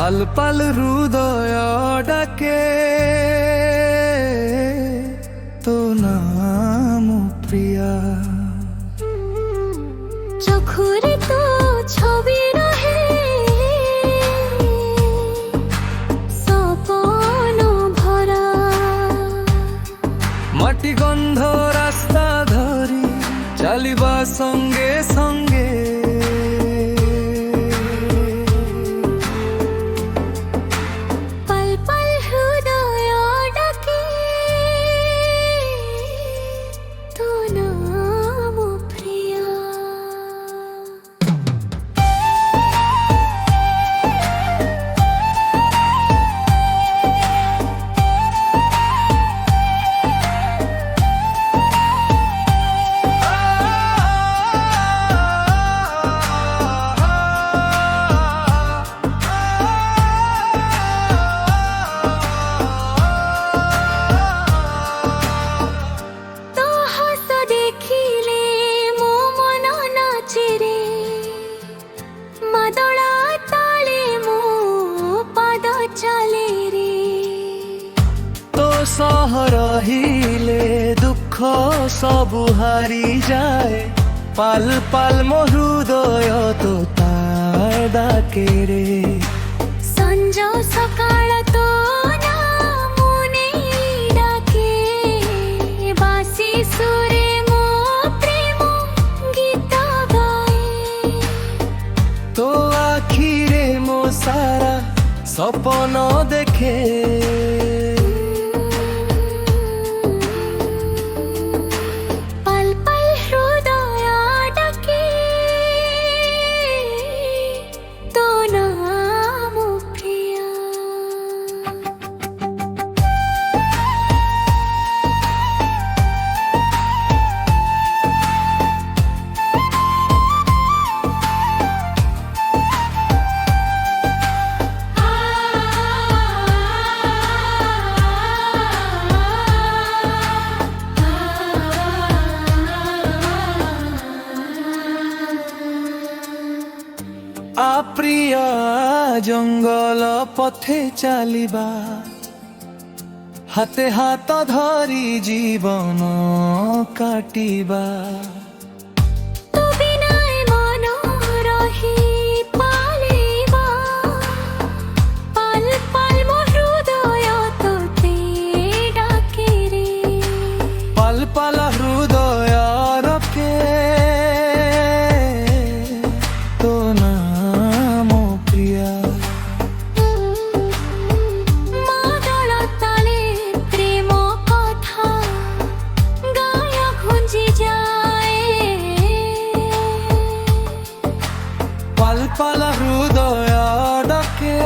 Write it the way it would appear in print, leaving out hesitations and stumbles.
পাল পাল হৃদয় ডাকে তো নাম প্রিয়া। চোখরে তো ছবি রহে সপন ভরা, মাটি গন্ধ রাস্তা ধরি চালিবা সঙ্গে সঙ্গে। পল পল হৃদয় ডাকে তো নাম প্রিয়া। সহ রহিলে দুঃখ সবু হারি যায়, পাল পাল মো হৃদয় তো তার ডাকে রে। সঞ্জ সকাল তো নামুনি ডাকে, বাসি সুরে মো প্রেম গীত গায়ে। তো আখিরে মো সারা সপন দেখে, আপ্রিয়া জঙ্গল পথে চালিবা, হাতে হাত ধরি জীবন কাটিবা। তো বিনায় মন রহি পালিবা, পাল পাল মো হৃদয় তোতে ডাকে রে। পাল পাল হৃদয় রকে তো নাম প্রিয়া। মাদল তালে প্রেম কথা গায়া ঘুঞ্জি যায়, পাল পাল হৃদয় ডাকে।